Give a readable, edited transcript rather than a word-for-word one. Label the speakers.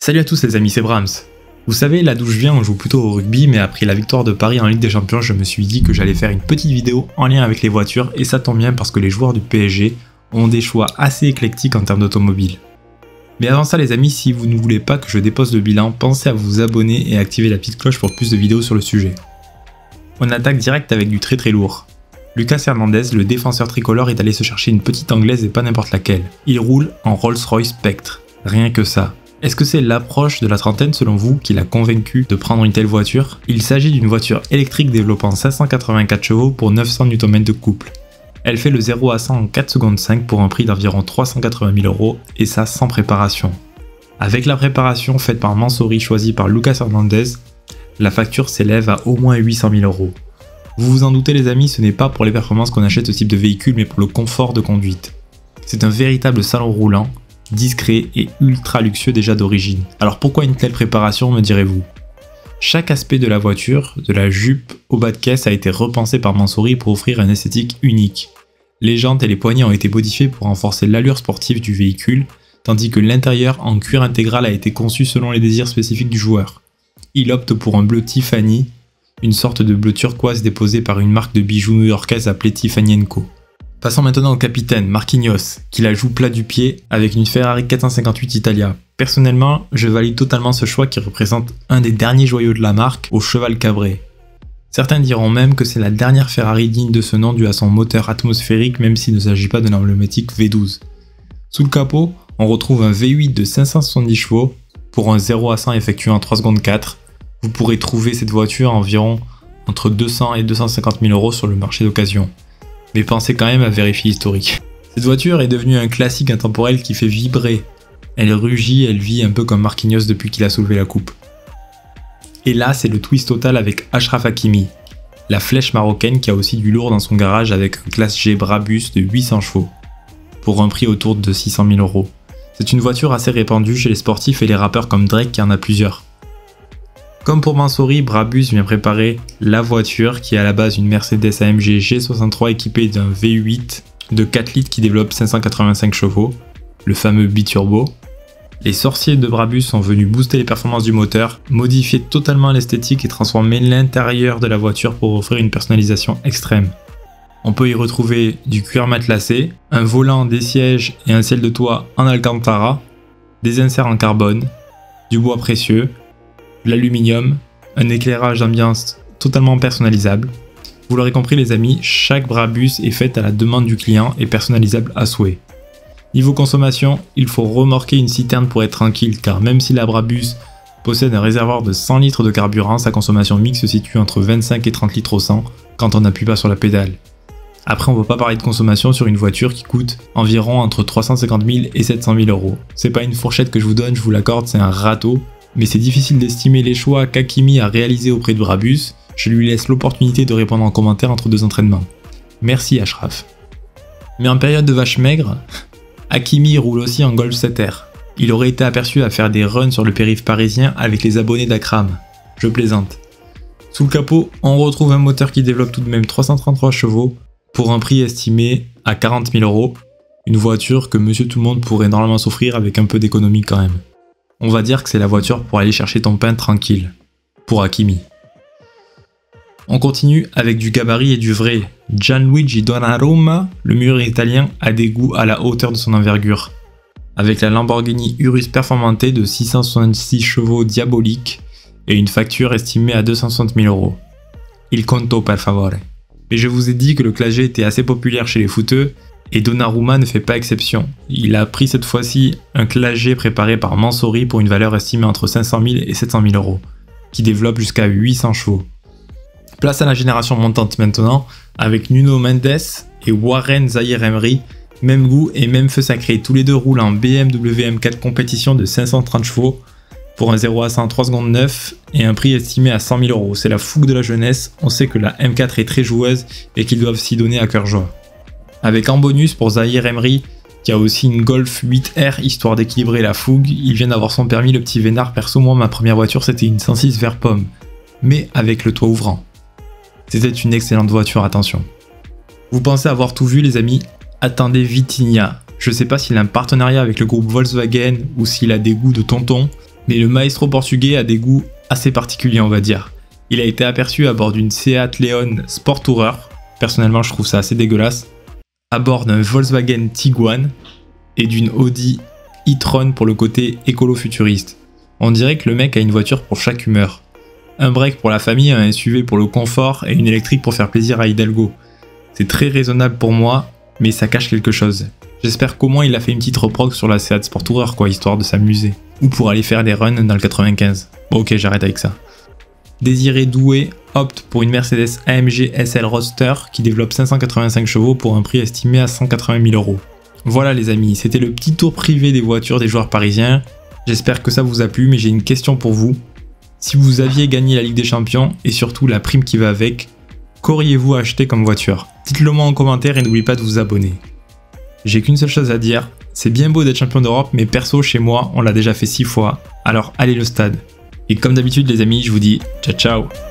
Speaker 1: Salut à tous les amis, c'est Brahms. Vous savez, là d'où je viens, on joue plutôt au rugby, mais après la victoire de Paris en Ligue des Champions, je me suis dit que j'allais faire une petite vidéo en lien avec les voitures, et ça tombe bien parce que les joueurs du PSG ont des choix assez éclectiques en termes d'automobile. Mais avant ça les amis, si vous ne voulez pas que je dépose le bilan, pensez à vous abonner et à activer la petite cloche pour plus de vidéos sur le sujet. On attaque direct avec du très lourd. Lucas Hernandez, le défenseur tricolore, est allé se chercher une petite anglaise et pas n'importe laquelle. Il roule en Rolls-Royce Spectre. Rien que ça. Est-ce que c'est l'approche de la trentaine selon vous qui l'a convaincu de prendre une telle voiture? Il s'agit d'une voiture électrique développant 584 chevaux pour 900 Nm de couple. Elle fait le 0 à 100 en 4 secondes 5 pour un prix d'environ 380 000 € et ça sans préparation. Avec la préparation faite par Mansory choisie par Lucas Hernandez, la facture s'élève à au moins 800 000 €. Vous vous en doutez les amis, ce n'est pas pour les performances qu'on achète ce type de véhicule mais pour le confort de conduite. C'est un véritable salon roulant, discret et ultra luxueux déjà d'origine. Alors pourquoi une telle préparation me direz-vous? Chaque aspect de la voiture, de la jupe au bas de caisse a été repensé par Mansory pour offrir un esthétique unique. Les jantes et les poignées ont été modifiées pour renforcer l'allure sportive du véhicule, tandis que l'intérieur en cuir intégral a été conçu selon les désirs spécifiques du joueur. Il opte pour un bleu Tiffany, une sorte de bleu turquoise déposé par une marque de bijoux new-yorkaise appelée Tiffany & Co. Passons maintenant au capitaine, Marquinhos, qui la joue plat du pied avec une Ferrari 458 Italia. Personnellement, je valide totalement ce choix qui représente un des derniers joyaux de la marque au cheval cabré. Certains diront même que c'est la dernière Ferrari digne de ce nom dû à son moteur atmosphérique même s'il ne s'agit pas de l'emblématique V12. Sous le capot, on retrouve un V8 de 570 chevaux pour un 0 à 100 effectué en 3 secondes 4. Vous pourrez trouver cette voiture environ entre 200 et 250 000 € sur le marché d'occasion. Mais pensez quand même à vérifier l'historique. Cette voiture est devenue un classique intemporel qui fait vibrer. Elle rugit, elle vit un peu comme Marquinhos depuis qu'il a soulevé la coupe. Et là, c'est le twist total avec Achraf Hakimi, la flèche marocaine qui a aussi du lourd dans son garage avec un classe G Brabus de 800 chevaux, pour un prix autour de 600 000 €. C'est une voiture assez répandue chez les sportifs et les rappeurs comme Drake qui en a plusieurs. Comme pour Mansory, Brabus vient préparer la voiture qui est à la base une Mercedes AMG G63 équipée d'un V8 de 4 litres qui développe 585 chevaux, le fameux biturbo. Les sorciers de Brabus sont venus booster les performances du moteur, modifier totalement l'esthétique et transformer l'intérieur de la voiture pour offrir une personnalisation extrême. On peut y retrouver du cuir matelassé, un volant, des sièges et un ciel de toit en alcantara, des inserts en carbone, du bois précieux, l'aluminium, un éclairage d'ambiance totalement personnalisable. Vous l'aurez compris les amis, chaque Brabus est faite à la demande du client et personnalisable à souhait. Niveau consommation, il faut remorquer une citerne pour être tranquille car même si la Brabus possède un réservoir de 100 litres de carburant, sa consommation mixte se situe entre 25 et 30 litres au 100 quand on n'appuie pas sur la pédale. Après on ne va pas parler de consommation sur une voiture qui coûte environ entre 350 000 et 700 000 €. C'est pas une fourchette que je vous donne, je vous l'accorde, c'est un râteau. Mais c'est difficile d'estimer les choix qu'Hakimi a réalisés auprès de Brabus, je lui laisse l'opportunité de répondre en commentaire entre deux entraînements. Merci Achraf. Mais en période de vache maigre, Hakimi roule aussi en Golf 7R. Il aurait été aperçu à faire des runs sur le périph' parisien avec les abonnés d'Akram. Je plaisante. Sous le capot, on retrouve un moteur qui développe tout de même 333 chevaux pour un prix estimé à 40 000 €. Une voiture que monsieur tout le monde pourrait normalement s'offrir avec un peu d'économie quand même. On va dire que c'est la voiture pour aller chercher ton pain tranquille, pour Hakimi. On continue avec du gabarit et du vrai. Gianluigi Donnarumma, le mûr italien, a des goûts à la hauteur de son envergure. Avec la Lamborghini Urus Performante de 666 chevaux diaboliques et une facture estimée à 260 000 €. Il conto per favore. Mais je vous ai dit que le classe G était assez populaire chez les footeux, et Donnarumma ne fait pas exception. Il a pris cette fois-ci un classe G préparé par Mansory pour une valeur estimée entre 500 000 et 700 000 €, qui développe jusqu'à 800 chevaux. Place à la génération montante maintenant, avec Nuno Mendes et Warren Zaïre Emery, même goût et même feu sacré, tous les deux roulent en BMW M4 compétition de 530 chevaux, pour un 0 à 100 en 3 secondes 9 et un prix estimé à 100 000 €. C'est la fougue de la jeunesse, on sait que la M4 est très joueuse et qu'ils doivent s'y donner à cœur joie. Avec en bonus pour Zaïre Emery, qui a aussi une Golf 8R histoire d'équilibrer la fougue, il vient d'avoir son permis le petit vénard. Perso moi ma première voiture c'était une 106 vert pomme, mais avec le toit ouvrant. C'était une excellente voiture, attention. Vous pensez avoir tout vu les amis? Attendez Vitinha. Je sais pas s'il a un partenariat avec le groupe Volkswagen ou s'il a des goûts de tonton, Mais le maestro portugais a des goûts assez particuliers, on va dire. Il a été aperçu à bord d'une Seat Leon Sport Tourer, personnellement je trouve ça assez dégueulasse, à bord d'un Volkswagen Tiguan et d'une Audi e-tron pour le côté écolo-futuriste. On dirait que le mec a une voiture pour chaque humeur. Un break pour la famille, un SUV pour le confort et une électrique pour faire plaisir à Hidalgo. C'est très raisonnable pour moi, mais ça cache quelque chose. J'espère qu'au moins il a fait une petite reproque sur la Seat Sport Tourer quoi, histoire de s'amuser. Ou pour aller faire des runs dans le 95. Bon ok, j'arrête avec ça. Désiré Doué opte pour une Mercedes AMG SL Roadster qui développe 585 chevaux pour un prix estimé à 180 000 €. Voilà les amis, c'était le petit tour privé des voitures des joueurs parisiens. J'espère que ça vous a plu, mais j'ai une question pour vous. Si vous aviez gagné la Ligue des Champions et surtout la prime qui va avec, qu'auriez-vous acheté comme voiture? Dites-le moi en commentaire et n'oubliez pas de vous abonner. J'ai qu'une seule chose à dire, c'est bien beau d'être champion d'Europe, mais perso chez moi, on l'a déjà fait 6 fois, alors allez le stade. Et comme d'habitude les amis, je vous dis ciao ciao.